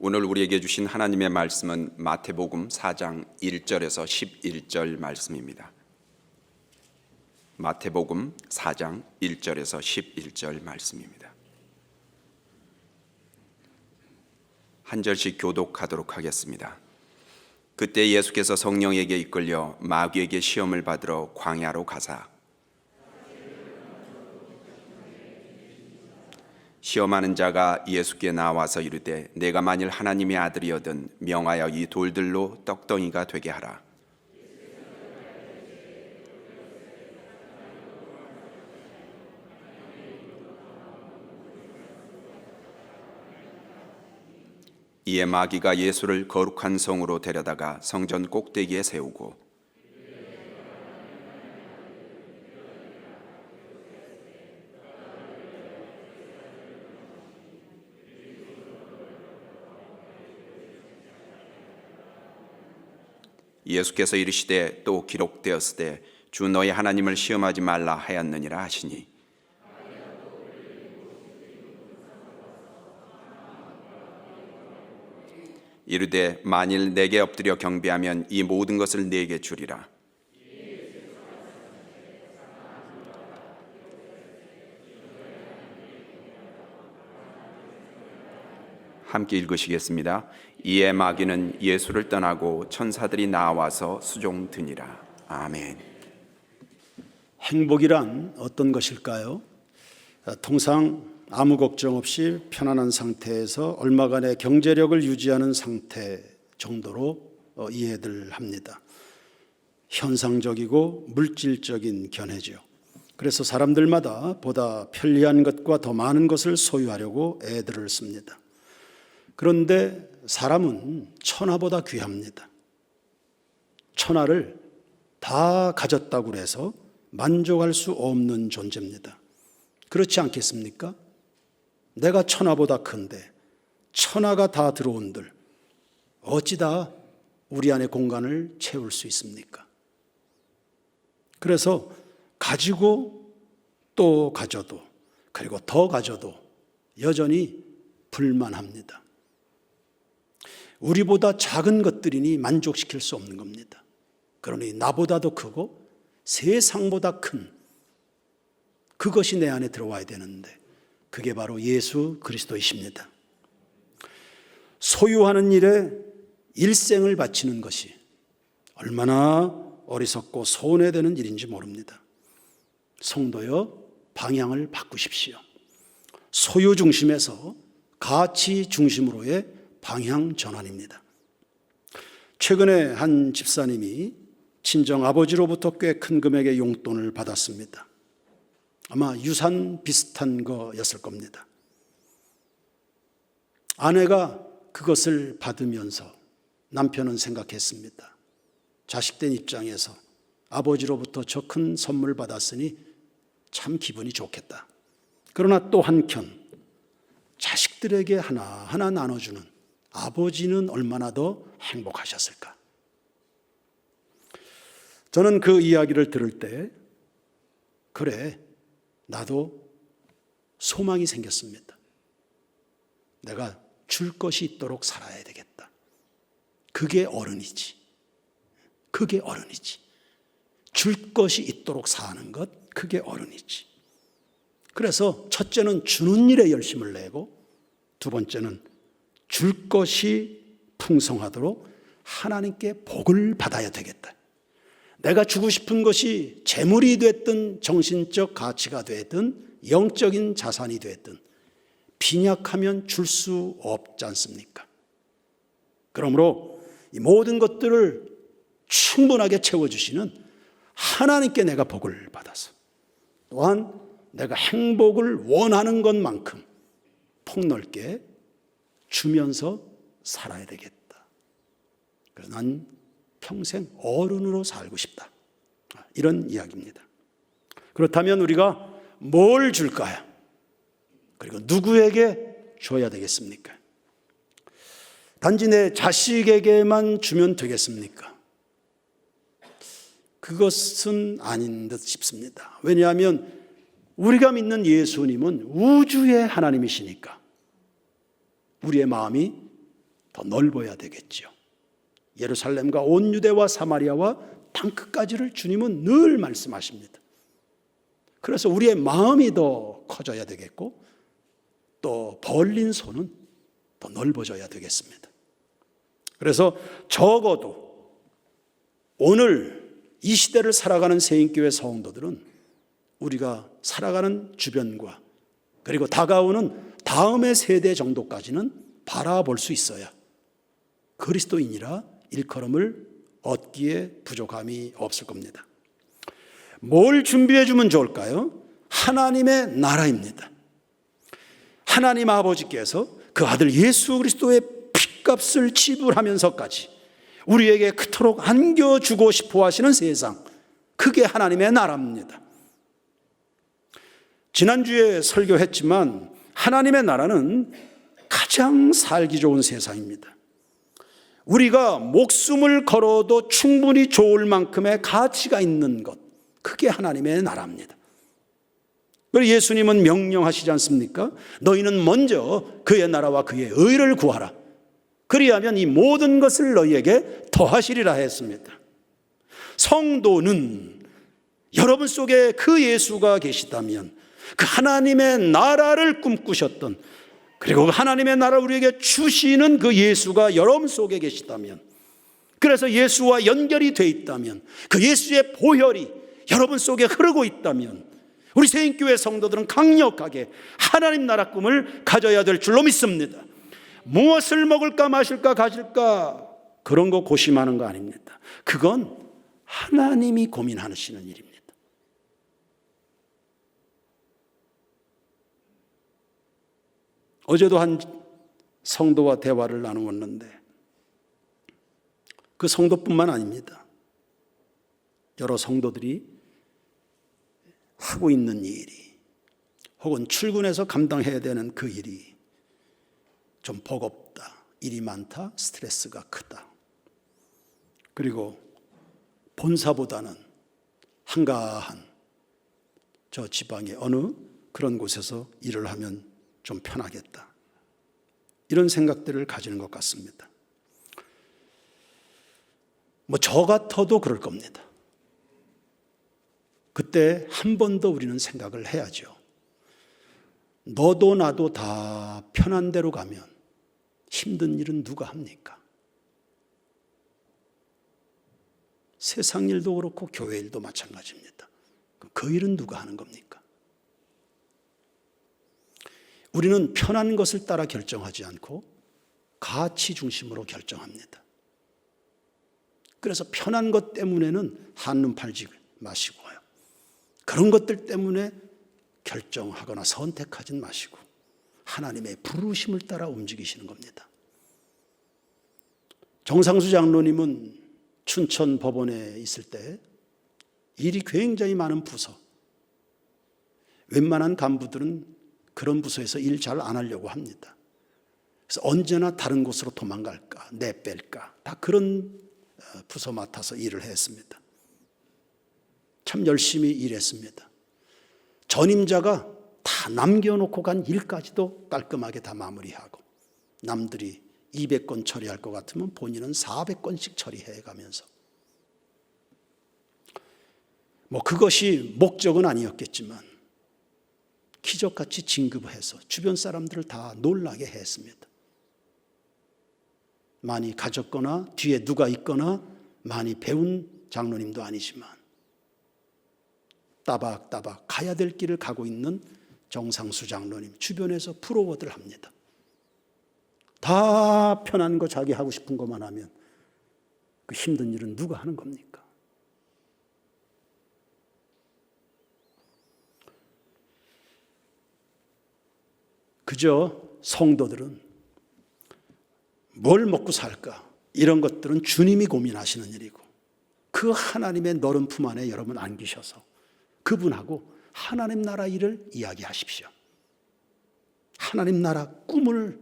오늘 우리에게 주신 하나님의 말씀은 마태복음 4장 1절에서 11절 말씀입니다. 마태복음 4장 1절에서 11절 말씀입니다. 한 절씩 교독하도록 하겠습니다. 그때 예수께서 성령에게 이끌려 마귀에게 시험을 받으러 광야로 가사 시험하는 자가 예수께 나와서 이르되 내가 만일 하나님의 아들이거든 명하여 이 돌들로 떡덩이가 되게 하라. 이에 마귀가 예수를 거룩한 성으로 데려다가 성전 꼭대기에 세우고 예수께서 이르시되 또 기록되었으되 주 너희 하나님을 시험하지 말라 하였느니라 하시니 이르되 만일 내게 엎드려 경배하면 이 모든 것을 내게 주리라. 함께 읽으시겠습니다. 이에 마귀는 예수를 떠나고 천사들이 나와서 수종드니라. 아멘. 행복이란 어떤 것일까요? 통상 아무 걱정 없이 편안한 상태에서 얼마간의 경제력을 유지하는 상태 정도로 이해들 합니다. 현상적이고 물질적인 견해죠. 그래서 사람들마다 보다 편리한 것과 더 많은 것을 소유하려고 애들을 씁니다. 그런데 사람은 천하보다 귀합니다. 천하를 다 가졌다고 해서 만족할 수 없는 존재입니다. 그렇지 않겠습니까? 내가 천하보다 큰데 천하가 다 들어온들 어찌 다 우리 안의 공간을 채울 수 있습니까? 그래서 가지고 또 가져도 그리고 더 가져도 여전히 불만합니다. 우리보다 작은 것들이니 만족시킬 수 없는 겁니다. 그러니 나보다도 크고 세상보다 큰 그것이 내 안에 들어와야 되는데 그게 바로 예수 그리스도이십니다. 소유하는 일에 일생을 바치는 것이 얼마나 어리석고 손해되는 일인지 모릅니다. 성도여, 방향을 바꾸십시오. 소유 중심에서 가치 중심으로의 방향 전환입니다. 최근에 한 집사님이 친정 아버지로부터 꽤 큰 금액의 용돈을 받았습니다. 아마 유산 비슷한 거였을 겁니다. 아내가 그것을 받으면서 남편은 생각했습니다. 자식된 입장에서 아버지로부터 저 큰 선물 받았으니 참 기분이 좋겠다. 그러나 또 한켠 자식들에게 하나하나 나눠주는 아버지는 얼마나 더 행복하셨을까? 저는 그 이야기를 들을 때 그래, 나도 소망이 생겼습니다. 내가 줄 것이 있도록 살아야 되겠다. 그게 어른이지. 그게 어른이지. 줄 것이 있도록 사는 것, 그게 어른이지. 그래서 첫째는 주는 일에 열심을 내고 두 번째는 줄 것이 풍성하도록 하나님께 복을 받아야 되겠다. 내가 주고 싶은 것이 재물이 됐든 정신적 가치가 됐든 영적인 자산이 됐든 빈약하면 줄 수 없지 않습니까? 그러므로 이 모든 것들을 충분하게 채워주시는 하나님께 내가 복을 받아서 또한 내가 행복을 원하는 것만큼 폭넓게 주면서 살아야 되겠다. 그래서 난 평생 어른으로 살고 싶다. 이런 이야기입니다. 그렇다면 우리가 뭘 줄까요? 그리고 누구에게 줘야 되겠습니까? 단지 내 자식에게만 주면 되겠습니까? 그것은 아닌 듯 싶습니다. 왜냐하면 우리가 믿는 예수님은 우주의 하나님이시니까 우리의 마음이 더 넓어야 되겠죠. 예루살렘과 온 유대와 사마리아와 땅끝까지를 주님은 늘 말씀하십니다. 그래서 우리의 마음이 더 커져야 되겠고 또 벌린 손은 더 넓어져야 되겠습니다. 그래서 적어도 오늘 이 시대를 살아가는 새인교회 성도들은 우리가 살아가는 주변과 그리고 다가오는 다음의 세대 정도까지는 바라볼 수 있어야 그리스도인이라 일컬음을 얻기에 부족함이 없을 겁니다. 뭘 준비해 주면 좋을까요? 하나님의 나라입니다. 하나님 아버지께서 그 아들 예수 그리스도의 핏값을 지불하면서까지 우리에게 그토록 안겨주고 싶어 하시는 세상, 그게 하나님의 나라입니다. 지난주에 설교했지만 하나님의 나라는 가장 살기 좋은 세상입니다. 우리가 목숨을 걸어도 충분히 좋을 만큼의 가치가 있는 것, 그게 하나님의 나라입니다. 그리고 예수님은 명령하시지 않습니까? 너희는 먼저 그의 나라와 그의 의를 구하라. 그리하면 이 모든 것을 너희에게 더하시리라 했습니다. 성도는 여러분 속에 그 예수가 계시다면 그 하나님의 나라를 꿈꾸셨던, 그리고 하나님의 나라를 우리에게 주시는 그 예수가 여러분 속에 계시다면, 그래서 예수와 연결이 돼 있다면, 그 예수의 보혈이 여러분 속에 흐르고 있다면 우리 새인교회 성도들은 강력하게 하나님 나라 꿈을 가져야 될 줄로 믿습니다. 무엇을 먹을까 마실까 가질까 그런 거 고심하는 거 아닙니다. 그건 하나님이 고민하시는 일입니다. 어제도 한 성도와 대화를 나누었는데 그 성도뿐만 아닙니다. 여러 성도들이 하고 있는 일이 혹은 출근해서 감당해야 되는 그 일이 좀 버겁다, 일이 많다, 스트레스가 크다. 그리고 본사보다는 한가한 저 지방의 어느 그런 곳에서 일을 하면 좀 편하겠다. 이런 생각들을 가지는 것 같습니다. 저 같아도 그럴 겁니다. 그때 한 번 더 우리는 생각을 해야죠. 너도 나도 다 편한 대로 가면 힘든 일은 누가 합니까? 세상 일도 그렇고 교회 일도 마찬가지입니다. 그 일은 누가 하는 겁니까? 우리는 편한 것을 따라 결정하지 않고 가치 중심으로 결정합니다. 그래서 편한 것 때문에는 한눈 팔지 마시고요. 그런 것들 때문에 결정하거나 선택하지 마시고 하나님의 부르심을 따라 움직이시는 겁니다. 정상수 장로님은 춘천 법원에 있을 때 일이 굉장히 많은 부서, 웬만한 간부들은 그런 부서에서 일 잘 안 하려고 합니다. 그래서 언제나 다른 곳으로 도망갈까, 내뺄까, 다 그런 부서 맡아서 일을 했습니다. 참 열심히 일했습니다. 전임자가 다 남겨놓고 간 일까지도 깔끔하게 다 마무리하고, 남들이 200건 처리할 것 같으면 본인은 400건씩 처리해 가면서, 그것이 목적은 아니었겠지만 기적같이 진급해서 주변 사람들을 다 놀라게 했습니다. 많이 가졌거나 뒤에 누가 있거나 많이 배운 장로님도 아니지만 따박따박 가야 될 길을 가고 있는 정상수 장로님 주변에서 부러워들 합니다. 다 편한 거 자기 하고 싶은 것만 하면 그 힘든 일은 누가 하는 겁니까? 그저 성도들은 뭘 먹고 살까? 이런 것들은 주님이 고민하시는 일이고, 그 하나님의 너른 품 안에 여러분 안기셔서 그분하고 하나님 나라 일을 이야기하십시오. 하나님 나라 꿈을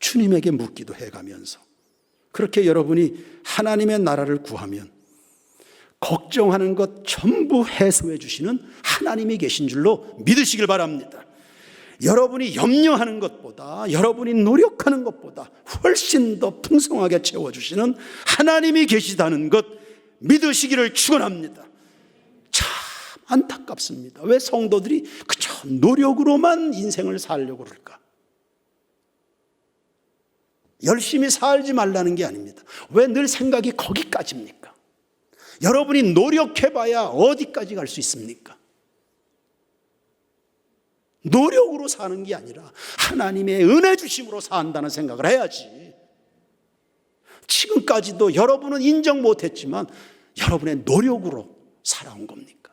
주님에게 묻기도 해가면서, 그렇게 여러분이 하나님의 나라를 구하면 걱정하는 것 전부 해소해 주시는 하나님이 계신 줄로 믿으시길 바랍니다. 여러분이 염려하는 것보다, 여러분이 노력하는 것보다 훨씬 더 풍성하게 채워주시는 하나님이 계시다는 것 믿으시기를 축원합니다. 참 안타깝습니다. 왜 성도들이 그저 노력으로만 인생을 살려고 그럴까? 열심히 살지 말라는 게 아닙니다. 왜 늘 생각이 거기까지입니까? 여러분이 노력해봐야 어디까지 갈 수 있습니까? 노력으로 사는 게 아니라 하나님의 은혜 주심으로 산다는 생각을 해야지. 지금까지도 여러분은 인정 못했지만 여러분의 노력으로 살아온 겁니까?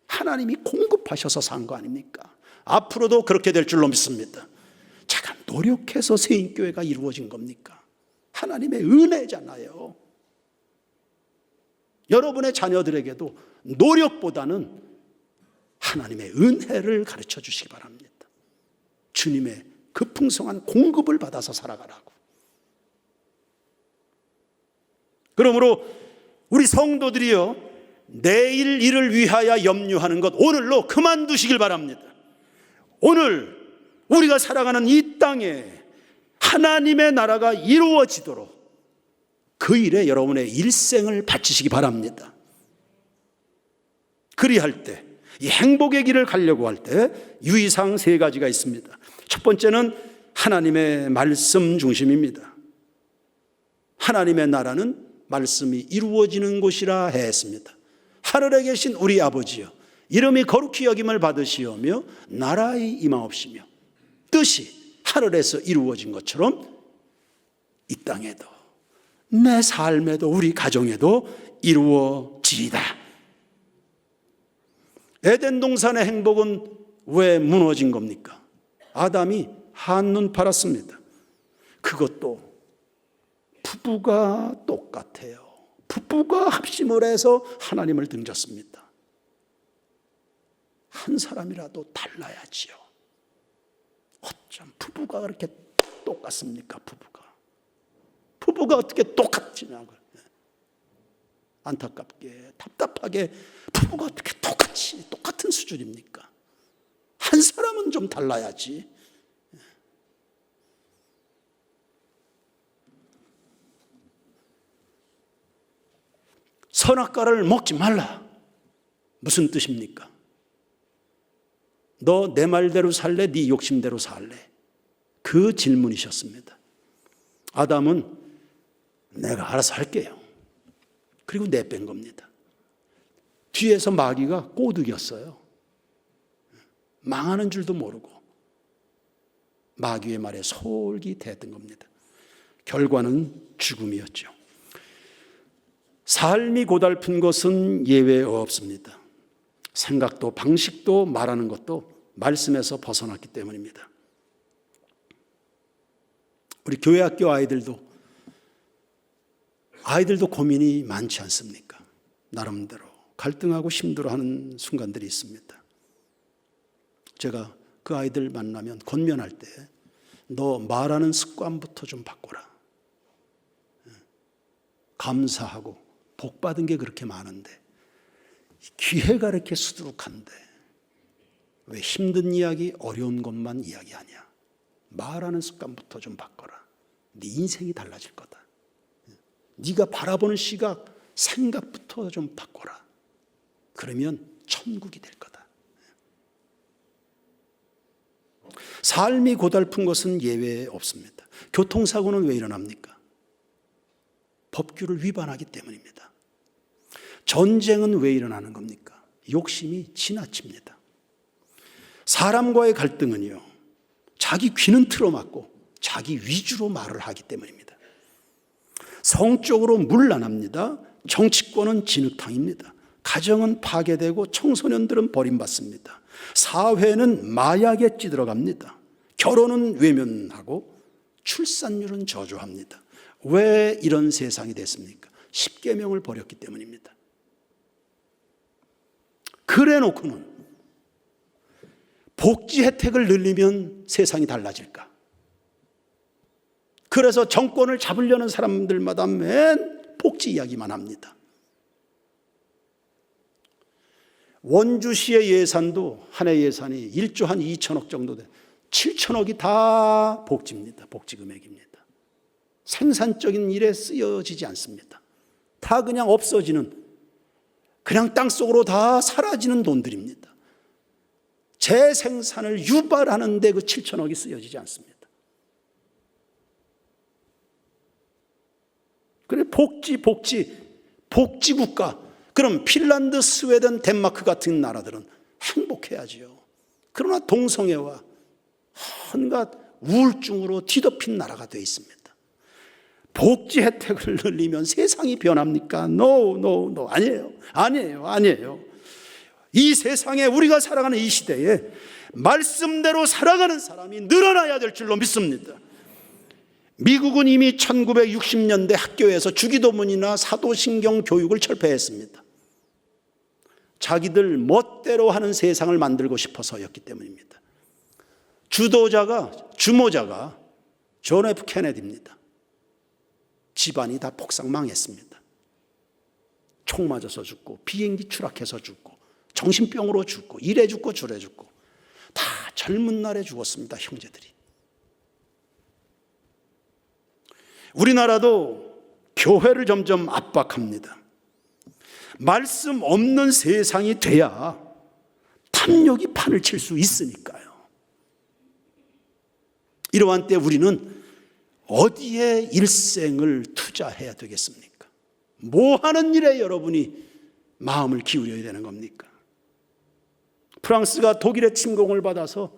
하나님이 공급하셔서 산 거 아닙니까? 앞으로도 그렇게 될 줄로 믿습니다. 제가 노력해서 세인교회가 이루어진 겁니까? 하나님의 은혜잖아요. 여러분의 자녀들에게도 노력보다는 하나님의 은혜를 가르쳐 주시기 바랍니다. 주님의 그 풍성한 공급을 받아서 살아가라고. 그러므로 우리 성도들이요, 내일 일을 위하여 염려하는 것 오늘로 그만두시길 바랍니다. 오늘 우리가 살아가는 이 땅에 하나님의 나라가 이루어지도록 그 일에 여러분의 일생을 바치시기 바랍니다. 그리할 때, 이 행복의 길을 가려고 할 때 유의사항 3가지가 있습니다. 첫 번째는 하나님의 말씀 중심입니다. 하나님의 나라는 말씀이 이루어지는 곳이라 했습니다. 하늘에 계신 우리 아버지여, 이름이 거룩히 여김을 받으시오며 나라의 임하옵시며 뜻이 하늘에서 이루어진 것처럼 이 땅에도, 내 삶에도, 우리 가정에도 이루어지이다. 에덴 동산의 행복은 왜 무너진 겁니까? 아담이 한눈 팔았습니다. 그것도 부부가 똑같아요. 부부가 합심을 해서 하나님을 등졌습니다. 한 사람이라도 달라야지요. 어쩜 부부가 그렇게 똑같습니까? 부부가 어떻게 똑같지냐고. 안타깝게, 답답하게 부부가 어떻게 똑같은 수준입니까? 한 사람은 좀 달라야지. 선악과를 먹지 말라. 무슨 뜻입니까? 너 내 말대로 살래? 네 욕심대로 살래? 그 질문이셨습니다. 아담은 내가 알아서 할게요. 그리고 내뺀 겁니다. 뒤에서 마귀가 꼬드겼어요. 망하는 줄도 모르고 마귀의 말에 솔깃했던 겁니다. 결과는 죽음이었죠. 삶이 고달픈 것은 예외 없습니다. 생각도 방식도 말하는 것도 말씀에서 벗어났기 때문입니다. 우리 교회 학교 아이들도 고민이 많지 않습니까? 나름대로 갈등하고 힘들어하는 순간들이 있습니다. 제가 그 아이들 만나면 권면할 때 너 말하는 습관부터 좀 바꿔라. 감사하고 복 받은 게 그렇게 많은데 기회가 이렇게 수두룩한데 왜 힘든 이야기, 어려운 것만 이야기하냐. 말하는 습관부터 좀 바꿔라. 네 인생이 달라질 거다. 네가 바라보는 시각, 생각부터 좀 바꿔라. 그러면 천국이 될 거다. 삶이 고달픈 것은 예외 없습니다. 교통사고는 왜 일어납니까? 법규를 위반하기 때문입니다. 전쟁은 왜 일어나는 겁니까? 욕심이 지나칩니다. 사람과의 갈등은요, 자기 귀는 틀어막고 자기 위주로 말을 하기 때문입니다. 성적으로 문란합니다. 정치권은 진흙탕입니다. 가정은 파괴되고 청소년들은 버림받습니다. 사회는 마약에 찌들어갑니다. 결혼은 외면하고 출산율은 저조합니다. 왜 이런 세상이 됐습니까? 10계명을 버렸기 때문입니다. 그래 놓고는 복지 혜택을 늘리면 세상이 달라질까? 그래서 정권을 잡으려는 사람들마다 맨 복지 이야기만 합니다. 원주시의 예산도 한 해 예산이 1조 한 2천억 정도 돼. 7천억이 다 복지입니다. 복지 금액입니다. 생산적인 일에 쓰여지지 않습니다. 다 그냥 없어지는, 그냥 땅속으로 다 사라지는 돈들입니다. 재생산을 유발하는 데 그 7천억이 쓰여지지 않습니다. 그래, 복지국가. 그럼 핀란드, 스웨덴, 덴마크 같은 나라들은 행복해야지요. 그러나 동성애와 온갖 우울증으로 뒤덮인 나라가 되어 있습니다. 복지 혜택을 늘리면 세상이 변합니까? No. 아니에요. 이 세상에, 우리가 살아가는 이 시대에 말씀대로 살아가는 사람이 늘어나야 될 줄로 믿습니다. 미국은 이미 1960년대 학교에서 주기도문이나 사도신경 교육을 철폐했습니다. 자기들 멋대로 하는 세상을 만들고 싶어서였기 때문입니다. 주모자가 존 F 케네디입니다. 집안이 다 폭삭 망했습니다. 총 맞아서 죽고, 비행기 추락해서 죽고, 정신병으로 죽고, 이래 죽고 저래 죽고, 다 젊은 날에 죽었습니다. 형제들이. 우리나라도 교회를 점점 압박합니다. 말씀 없는 세상이 돼야 탐욕이 판을 칠 수 있으니까요. 이러한 때 우리는 어디에 일생을 투자해야 되겠습니까? 뭐 하는 일에 여러분이 마음을 기울여야 되는 겁니까? 프랑스가 독일의 침공을 받아서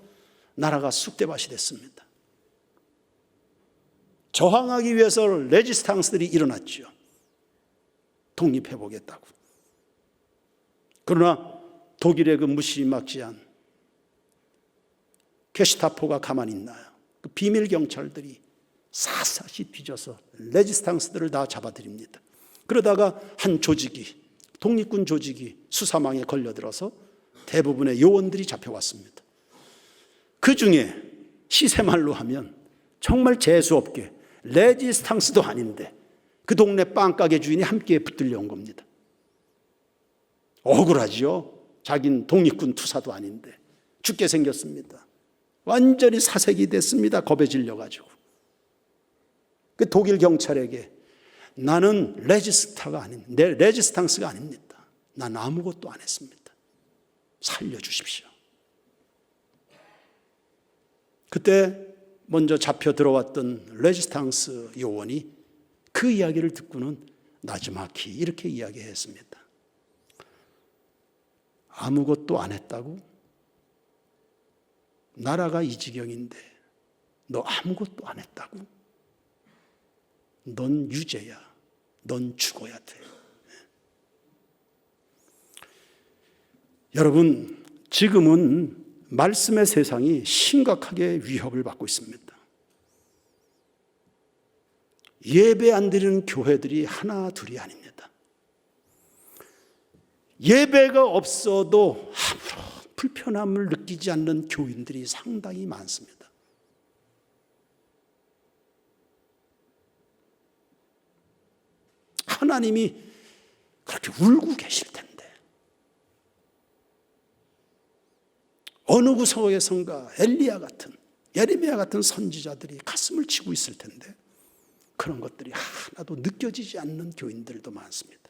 나라가 쑥대밭이 됐습니다. 저항하기 위해서 레지스탕스들이 일어났죠. 독립해보겠다고. 그러나 독일의 그 무시막지한 게슈타포가 가만히 있나요? 그 비밀 경찰들이 샅샅이 뒤져서 레지스탕스들을 다 잡아들입니다. 그러다가 한 조직이, 독립군 조직이 수사망에 걸려들어서 대부분의 요원들이 잡혀왔습니다. 그 중에 시세말로 하면 정말 재수없게 레지스탕스도 아닌데 그 동네 빵가게 주인이 함께 붙들려 온 겁니다. 억울하지요. 자긴 독립군 투사도 아닌데 죽게 생겼습니다. 완전히 사색이 됐습니다. 겁에 질려가지고. 그 독일 경찰에게 나는 레지스탕스가 아닙니다. 난 아무것도 안 했습니다. 살려주십시오. 그때 먼저 잡혀 들어왔던 레지스탕스 요원이 그 이야기를 듣고는 나지막히 이렇게 이야기했습니다. 아무것도 안 했다고? 나라가 이 지경인데 너 아무것도 안 했다고? 넌 유죄야. 넌 죽어야 돼. 여러분, 지금은 말씀의 세상이 심각하게 위협을 받고 있습니다. 예배 안 드리는 교회들이 하나 둘이 아닙니다. 예배가 없어도 아무런 불편함을 느끼지 않는 교인들이 상당히 많습니다. 하나님이 그렇게 울고 계실 텐데 어느 구석에선가 엘리야 같은, 예레미야 같은 선지자들이 가슴을 치고 있을 텐데 그런 것들이 하나도 느껴지지 않는 교인들도 많습니다.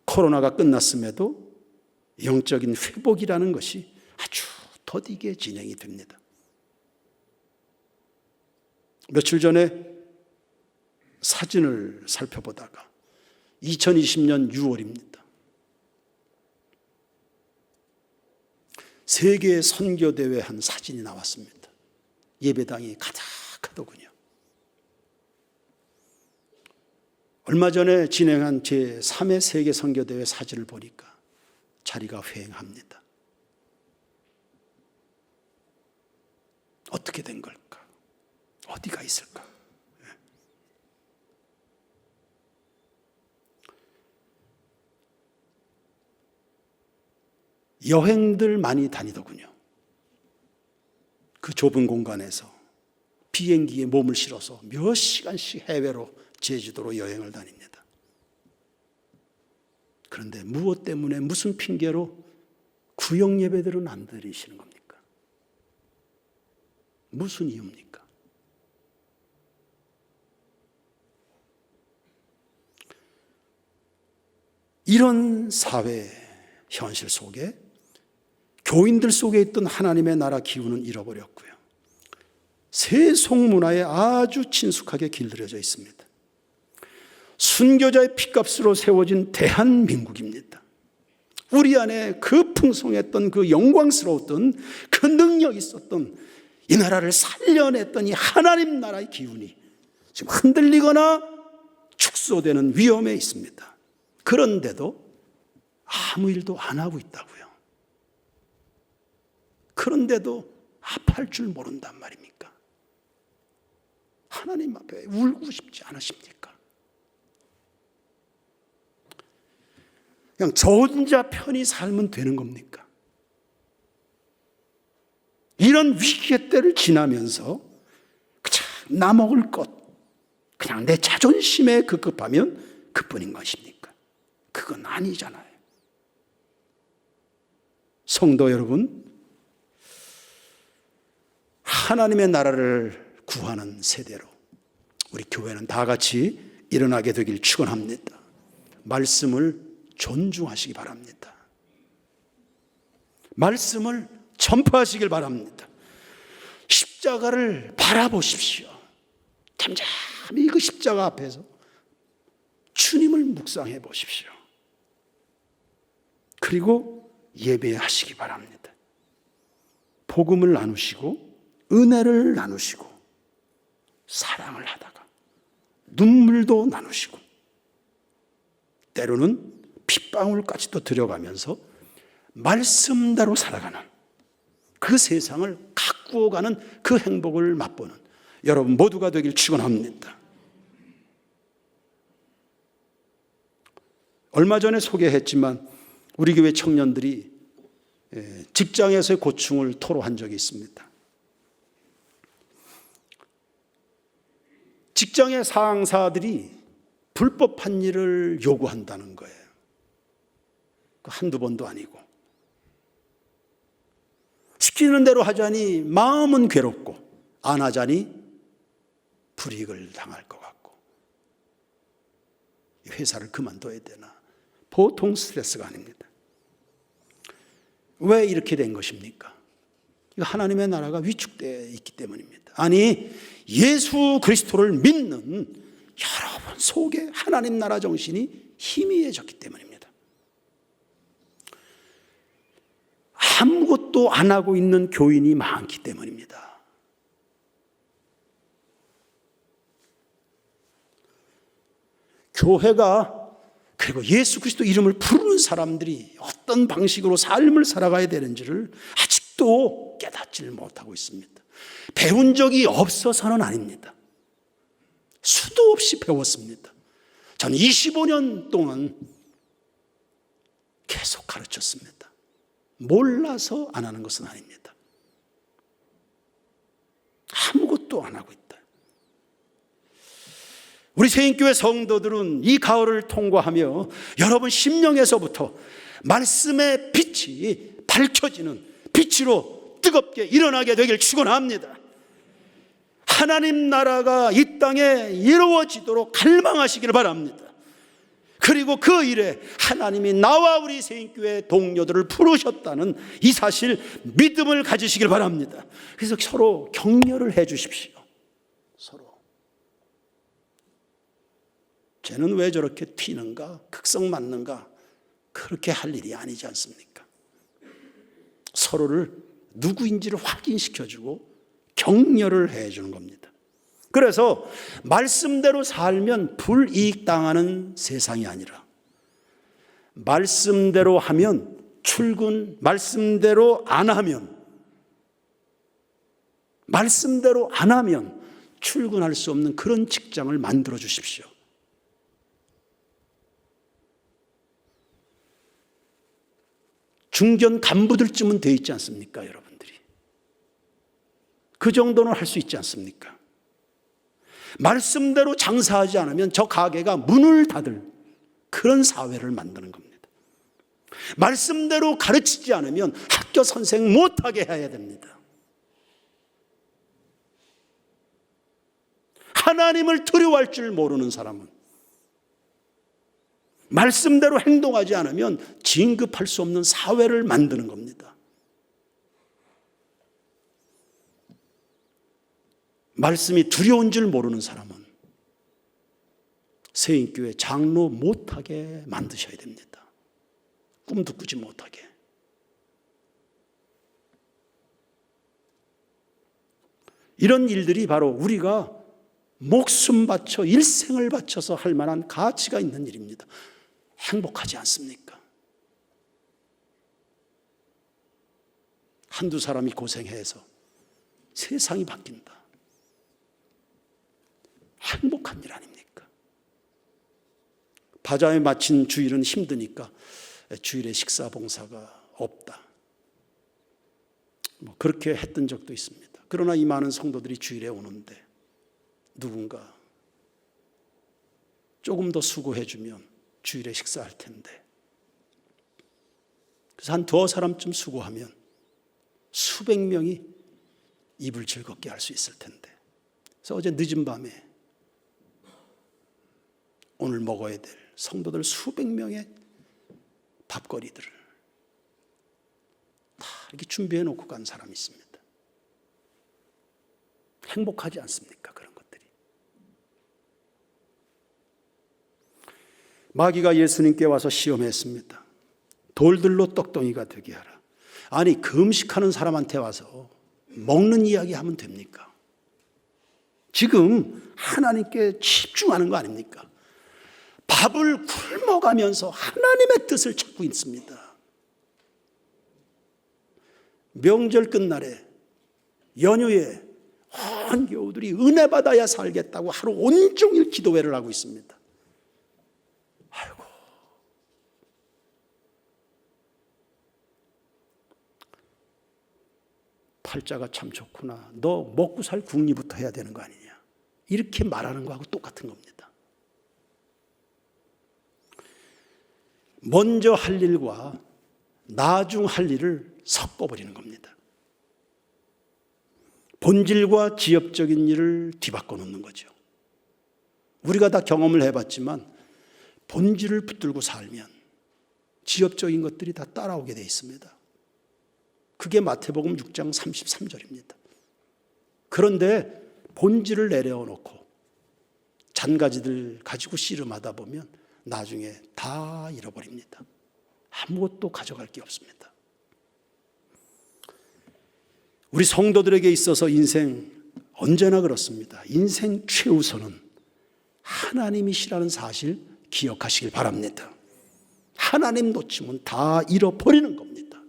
코로나가 끝났음에도 영적인 회복이라는 것이 아주 더디게 진행이 됩니다. 며칠 전에 사진을 살펴보다가 2020년 6월입니다. 세계 선교대회 한 사진이 나왔습니다. 예배당이 가득하더군요. 얼마 전에 진행한 제3회 세계 선교대회 사진을 보니까 자리가 휑합니다. 어떻게 된 걸까? 어디가 있을까? 여행들 많이 다니더군요. 그 좁은 공간에서 비행기에 몸을 실어서 몇 시간씩 해외로 제주도로 여행을 다닙니다. 그런데 무엇 때문에 무슨 핑계로 구역 예배들은 안 드리시는 겁니까? 무슨 이유입니까? 이런 사회 현실 속에 교인들 속에 있던 하나님의 나라 기운은 잃어버렸고요. 세속문화에 아주 친숙하게 길들여져 있습니다. 순교자의 피값으로 세워진 대한민국입니다. 우리 안에 그 풍성했던, 그 영광스러웠던, 그 능력이 있었던, 이 나라를 살려냈던 이 하나님 나라의 기운이 지금 흔들리거나 축소되는 위험에 있습니다. 그런데도 아무 일도 안 하고 있다고요. 그런데도 아파할 줄 모른단 말입니까? 하나님 앞에 울고 싶지 않으십니까? 그냥 저 혼자 편히 살면 되는 겁니까? 이런 위기의 때를 지나면서 그냥 나 먹을 것, 그냥 내 자존심에 급급하면 그뿐인 것입니까? 그건 아니잖아요. 성도 여러분, 하나님의 나라를 구하는 세대로 우리 교회는 다 같이 일어나게 되길 축원합니다. 말씀을 존중하시기 바랍니다. 말씀을 전파하시길 바랍니다. 십자가를 바라보십시오. 잠잠히 그 십자가 앞에서 주님을 묵상해 보십시오. 그리고 예배하시기 바랍니다. 복음을 나누시고 은혜를 나누시고 사랑을 하다가 눈물도 나누시고 때로는 핏방울까지도 들여가면서 말씀대로 살아가는 그 세상을 가꾸어가는 그 행복을 맛보는 여러분 모두가 되길 축원합니다. 얼마 전에 소개했지만 우리 교회 청년들이 직장에서의 고충을 토로한 적이 있습니다. 직장의 상사들이 불법한 일을 요구한다는 거예요. 한두 번도 아니고. 시키는 대로 하자니 마음은 괴롭고 안 하자니 불이익을 당할 것 같고 회사를 그만둬야 되나. 보통 스트레스가 아닙니다. 왜 이렇게 된 것입니까? 하나님의 나라가 위축되어 있기 때문입니다. 아니, 예수 그리스도를 믿는 여러분 속에 하나님 나라 정신이 희미해졌기 때문입니다. 아무것도 안 하고 있는 교인이 많기 때문입니다. 교회가 그리고 예수 그리스도 이름을 부르는 사람들이 어떤 방식으로 삶을 살아가야 되는지를 아직도 깨닫지를 못하고 있습니다. 배운 적이 없어서는 아닙니다. 수도 없이 배웠습니다. 저는 25년 동안 계속 가르쳤습니다. 몰라서 안 하는 것은 아닙니다. 아무것도 안 하고 있다. 우리 세인교회 성도들은 이 가을을 통과하며 여러분 심령에서부터 말씀의 빛이 밝혀지는 빛으로 뜨겁게 일어나게 되길 축원합니다. 하나님 나라가 이 땅에 이루어지도록 갈망하시기를 바랍니다. 그리고 그 일에 하나님이 나와 우리 세인교회 동료들을 부르셨다는 이 사실 믿음을 가지시길 바랍니다. 그래서 서로 격려를 해 주십시오. 서로. 쟤는 왜 저렇게 튀는가? 극성 맞는가? 그렇게 할 일이 아니지 않습니까? 서로를 누구인지를 확인시켜주고 격려를 해주는 겁니다. 그래서 말씀대로 살면 불이익 당하는 세상이 아니라 말씀대로 하면 출근, 말씀대로 안 하면 출근할 수 없는 그런 직장을 만들어 주십시오. 중견 간부들쯤은 돼 있지 않습니까, 여러분들이? 그 정도는 할 수 있지 않습니까? 말씀대로 장사하지 않으면 저 가게가 문을 닫을 그런 사회를 만드는 겁니다. 말씀대로 가르치지 않으면 학교 선생 못하게 해야 됩니다. 하나님을 두려워할 줄 모르는 사람은 말씀대로 행동하지 않으면 진급할 수 없는 사회를 만드는 겁니다. 말씀이 두려운 줄 모르는 사람은 새인교회 장로 못하게 만드셔야 됩니다. 꿈도 꾸지 못하게. 이런 일들이 바로 우리가 목숨 바쳐 일생을 바쳐서 할 만한 가치가 있는 일입니다. 행복하지 않습니까? 한두 사람이 고생해서 세상이 바뀐다. 행복한 일 아닙니까? 바자회 마친 주일은 힘드니까 주일에 식사 봉사가 없다. 그렇게 했던 적도 있습니다. 그러나 이 많은 성도들이 주일에 오는데 누군가 조금 더 수고해주면 주일에 식사할 텐데, 그래서 한 두어 사람쯤 수고하면 수백 명이 입을 즐겁게 할 수 있을 텐데, 그래서 어제 늦은 밤에 오늘 먹어야 될 성도들 수백 명의 밥거리들을 다 이렇게 준비해 놓고 간 사람이 있습니다. 행복하지 않습니까? 그런 것들이. 마귀가 예수님께 와서 시험했습니다. 돌들로 떡덩이가 되게 하라. 아니, 금식하는 사람한테 와서 먹는 이야기 하면 됩니까? 지금 하나님께 집중하는 거 아닙니까? 밥을 굶어가면서 하나님의 뜻을 찾고 있습니다. 명절 끝날에, 연휴에 온 교우들이 은혜 받아야 살겠다고 하루 온종일 기도회를 하고 있습니다. 아이고, 팔자가 참 좋구나. 너 먹고 살 궁리부터 해야 되는 거 아니냐. 이렇게 말하는 거하고 똑같은 겁니다. 먼저 할 일과 나중 할 일을 섞어버리는 겁니다. 본질과 지엽적인 일을 뒤바꿔 놓는 거죠. 우리가 다 경험을 해봤지만 본질을 붙들고 살면 지엽적인 것들이 다 따라오게 돼 있습니다. 그게 마태복음 6장 33절입니다. 그런데 본질을 내려놓고 잔가지들 가지고 씨름하다 보면 나중에 다 잃어버립니다. 아무것도 가져갈 게 없습니다. 우리 성도들에게 있어서 인생 언제나 그렇습니다. 인생 최우선은 하나님이시라는 사실 기억하시길 바랍니다. 하나님 놓치면 다 잃어버리는 겁니다.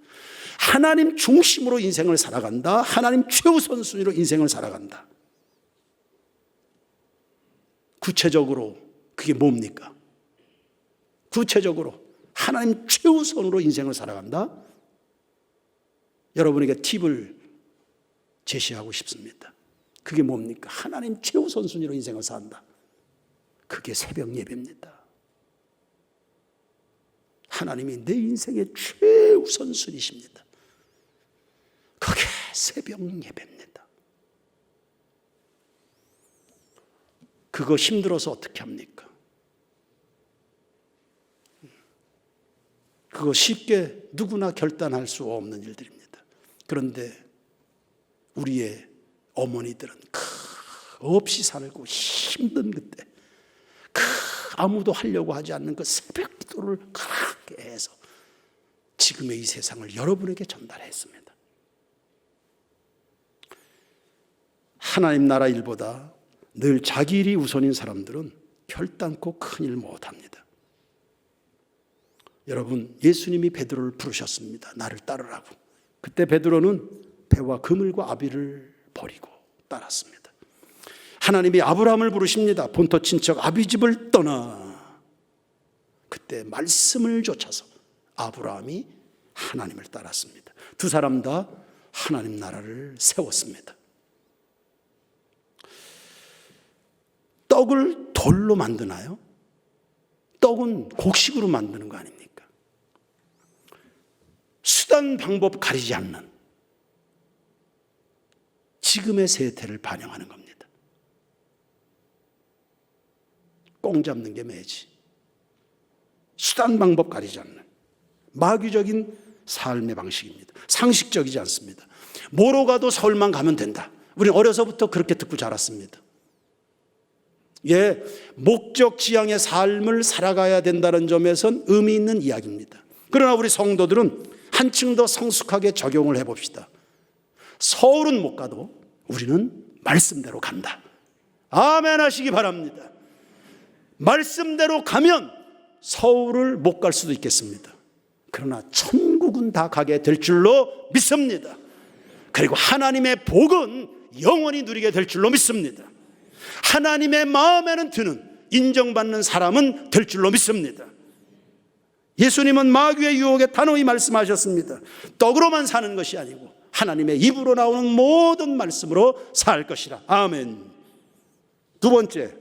하나님 중심으로 인생을 살아간다. 하나님 최우선 순위로 인생을 살아간다. 구체적으로 그게 뭡니까? 구체적으로 하나님 최우선으로 인생을 살아간다. 여러분에게 팁을 제시하고 싶습니다. 그게 뭡니까? 하나님 최우선 순위로 인생을 산다. 그게 새벽 예배입니다. 하나님이 내 인생의 최우선 순위십니다. 그게 새벽 예배입니다. 그거 힘들어서 어떻게 합니까? 그거 쉽게 누구나 결단할 수 없는 일들입니다. 그런데 우리의 어머니들은 없이 살고 힘든 그때 아무도 하려고 하지 않는 그 새벽 기도를 그렇게 해서 지금의 이 세상을 여러분에게 전달했습니다. 하나님 나라 일보다 늘 자기 일이 우선인 사람들은 결단코 큰일 못합니다. 여러분, 예수님이 베드로를 부르셨습니다. 나를 따르라고. 그때 베드로는 배와 그물과 아비를 버리고 따랐습니다. 하나님이 아브라함을 부르십니다. 본토 친척 아비 집을 떠나. 그때 말씀을 좇아서 아브라함이 하나님을 따랐습니다. 두 사람 다 하나님 나라를 세웠습니다. 떡을 돌로 만드나요? 떡은 곡식으로 만드는 거 아닙니까? 수단 방법 가리지 않는 지금의 세태를 반영하는 겁니다. 꽁 잡는 게 매지. 수단 방법 가리지 않는 마귀적인 삶의 방식입니다. 상식적이지 않습니다. 뭐로 가도 서울만 가면 된다. 우리는 어려서부터 그렇게 듣고 자랐습니다. 예, 목적 지향의 삶을 살아가야 된다는 점에선 의미 있는 이야기입니다. 그러나 우리 성도들은 한층 더 성숙하게 적용을 해봅시다. 서울은 못 가도 우리는 말씀대로 간다. 아멘 하시기 바랍니다. 말씀대로 가면 서울을 못 갈 수도 있겠습니다. 그러나 천국은 다 가게 될 줄로 믿습니다. 그리고 하나님의 복은 영원히 누리게 될 줄로 믿습니다. 하나님의 마음에는 드는 인정받는 사람은 될 줄로 믿습니다. 예수님은 마귀의 유혹에 단호히 말씀하셨습니다. 떡으로만 사는 것이 아니고 하나님의 입으로 나오는 모든 말씀으로 살 것이라. 아멘. 두 번째,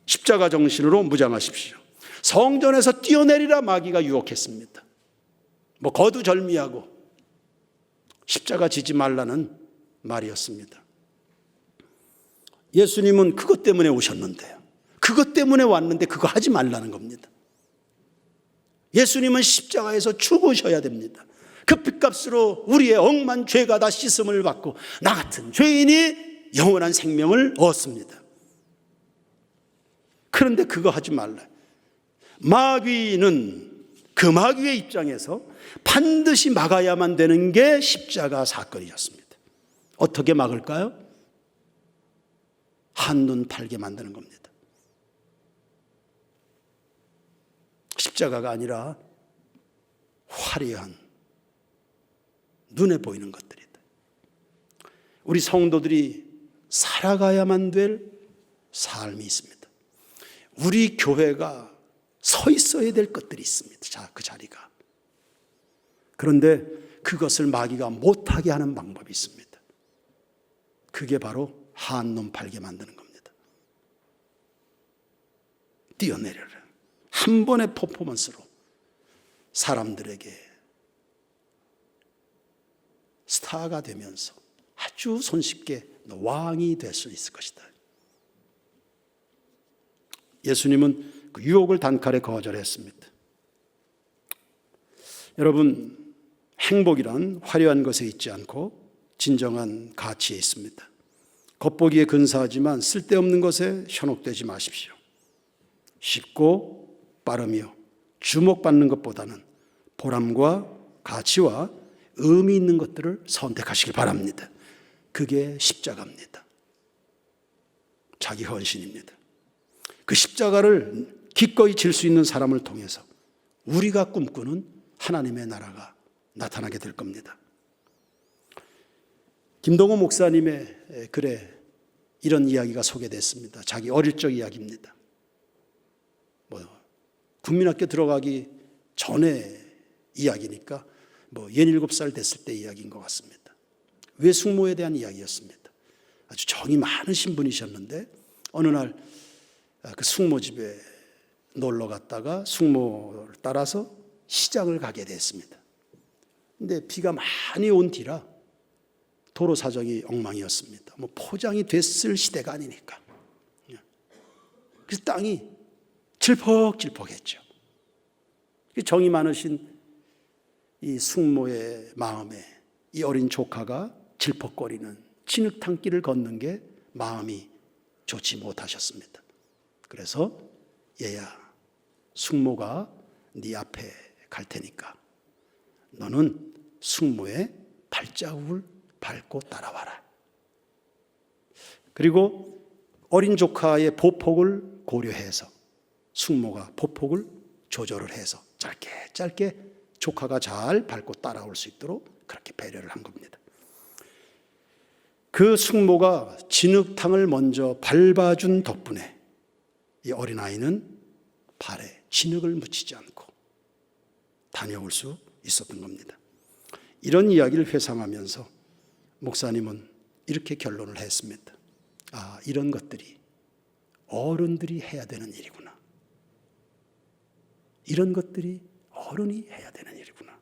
십자가 정신으로 무장하십시오. 성전에서 뛰어내리라 마귀가 유혹했습니다. 거두절미하고 십자가 지지 말라는 말이었습니다. 예수님은 그것 때문에 오셨는데요. 그것 때문에 왔는데 그거 하지 말라는 겁니다. 예수님은 십자가에서 죽으셔야 됩니다. 그 핏값으로 우리의 억만 죄가 다 씻음을 받고 나 같은 죄인이 영원한 생명을 얻습니다. 그런데 그거 하지 말라. 마귀는 그 마귀의 입장에서 반드시 막아야만 되는 게 십자가 사건이었습니다. 어떻게 막을까요? 한눈 팔게 만드는 겁니다. 십자가가 아니라 화려한 눈에 보이는 것들이다. 우리 성도들이 살아가야만 될 삶이 있습니다. 우리 교회가 서 있어야 될 것들이 있습니다. 자, 그 자리가. 그런데 그것을 마귀가 못하게 하는 방법이 있습니다. 그게 바로 한눈 팔게 만드는 겁니다. 뛰어내려라. 한 번의 퍼포먼스로 사람들에게 스타가 되면서 아주 손쉽게 왕이 될 수 있을 것이다. 예수님은 그 유혹을 단칼에 거절했습니다. 여러분, 행복이란 화려한 것에 있지 않고 진정한 가치에 있습니다. 겉보기에 근사하지만 쓸데없는 것에 현혹되지 마십시오. 쉽고 빠르며 주목받는 것보다는 보람과 가치와 의미 있는 것들을 선택하시길 바랍니다. 그게 십자가입니다. 자기 헌신입니다. 그 십자가를 기꺼이 질 수 있는 사람을 통해서 우리가 꿈꾸는 하나님의 나라가 나타나게 될 겁니다. 김동호 목사님의 글에 이런 이야기가 소개됐습니다. 자기 어릴 적 이야기입니다. 국민학교 들어가기 전에 이야기니까 67살 됐을 때 이야기인 것 같습니다. 외숙모에 대한 이야기였습니다. 아주 정이 많으신 분이셨는데 어느 날 그 숙모 집에 놀러 갔다가 숙모를 따라서 시장을 가게 됐습니다. 근데 비가 많이 온 뒤라 도로 사정이 엉망이었습니다. 포장이 됐을 시대가 아니니까. 그래서 땅이 질퍽질퍽했죠. 정이 많으신 이 숙모의 마음에 이 어린 조카가 질퍽거리는 진흙탕길을 걷는 게 마음이 좋지 못하셨습니다. 그래서 얘야, 숙모가 네 앞에 갈 테니까 너는 숙모의 발자국을 밟고 따라와라. 그리고 어린 조카의 보폭을 고려해서 숙모가 보폭을 조절을 해서 짧게 조카가 잘 밟고 따라올 수 있도록 그렇게 배려를 한 겁니다. 그 숙모가 진흙탕을 먼저 밟아준 덕분에 이 어린아이는 발에 진흙을 묻히지 않고 다녀올 수 있었던 겁니다. 이런 이야기를 회상하면서 목사님은 이렇게 결론을 했습니다. 아, 이런 것들이 어른들이 해야 되는 일이구나. 이런 것들이 어른이 해야 되는 일이구나.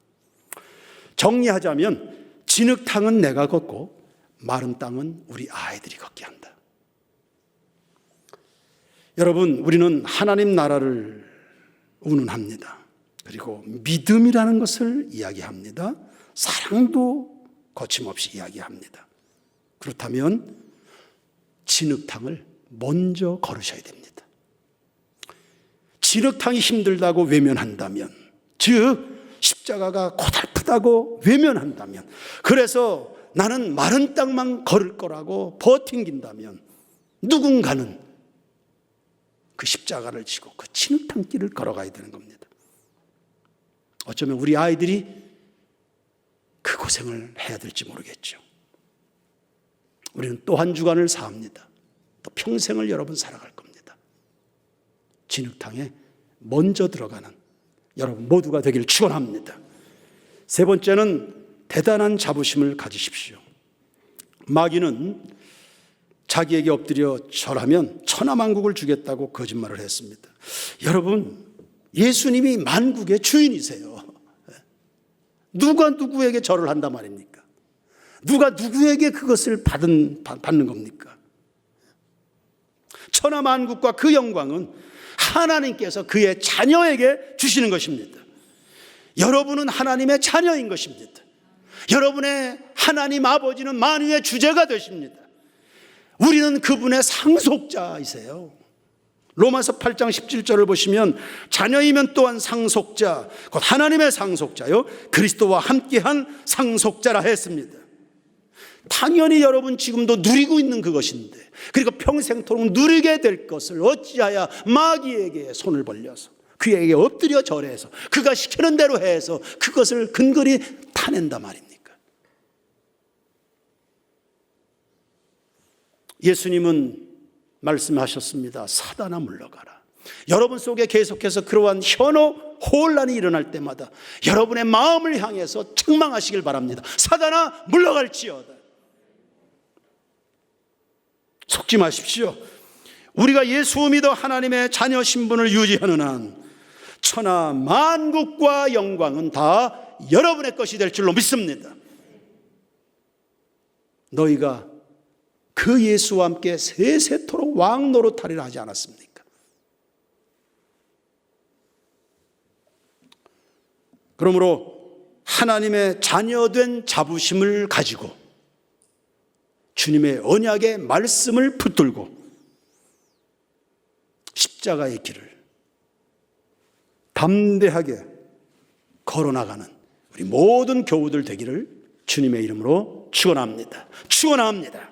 정리하자면 진흙탕은 내가 걷고 마른 땅은 우리 아이들이 걷게 한다. 여러분, 우리는 하나님 나라를 운운합니다. 그리고 믿음이라는 것을 이야기합니다. 사랑도 거침없이 이야기합니다. 그렇다면 진흙탕을 먼저 걸으셔야 됩니다. 진흙탕이 힘들다고 외면한다면, 즉 십자가가 고달프다고 외면한다면, 그래서 나는 마른 땅만 걸을 거라고 버팅긴다면 누군가는 그 십자가를 지고 그 진흙탕 길을 걸어가야 되는 겁니다. 어쩌면 우리 아이들이 그 고생을 해야 될지 모르겠죠. 우리는 또 한 주간을 삽니다. 또 평생을 여러분 살아갈 겁니다. 진흙탕에 먼저 들어가는 여러분 모두가 되길 축원합니다. 세 번째는 대단한 자부심을 가지십시오. 마귀는 자기에게 엎드려 절하면 천하만국을 주겠다고 거짓말을 했습니다. 여러분, 예수님이 만국의 주인이세요. 누가 누구에게 절을 한단 말입니까? 누가 누구에게 그것을 받는 겁니까? 천하만국과 그 영광은 하나님께서 그의 자녀에게 주시는 것입니다. 여러분은 하나님의 자녀인 것입니다. 여러분의 하나님 아버지는 만유의 주제가 되십니다. 우리는 그분의 상속자이세요. 로마서 8장 17절을 보시면 자녀이면 또한 상속자, 곧 하나님의 상속자요 그리스도와 함께한 상속자라 했습니다. 당연히 여러분 지금도 누리고 있는 그것인데, 그리고 평생토록 누리게 될 것을 어찌하여 마귀에게 손을 벌려서 그에게 엎드려 절해서 그가 시키는 대로 해서 그것을 근거리 타낸단 말입니까? 예수님은 말씀하셨습니다. 사단아 물러가라. 여러분 속에 계속해서 그러한 현혹, 혼란이 일어날 때마다 여러분의 마음을 향해서 책망하시길 바랍니다. 사단아 물러갈지어다. 속지 마십시오. 우리가 예수 믿어 하나님의 자녀 신분을 유지하는 한 천하 만국과 영광은 다 여러분의 것이 될 줄로 믿습니다. 너희가 그 예수와 함께 세세토록 왕 노릇하리라 하지 않았습니까? 그러므로 하나님의 자녀된 자부심을 가지고 주님의 언약의 말씀을 붙들고 십자가의 길을 담대하게 걸어나가는 우리 모든 교우들 되기를 주님의 이름으로 축원합니다. 축원합니다.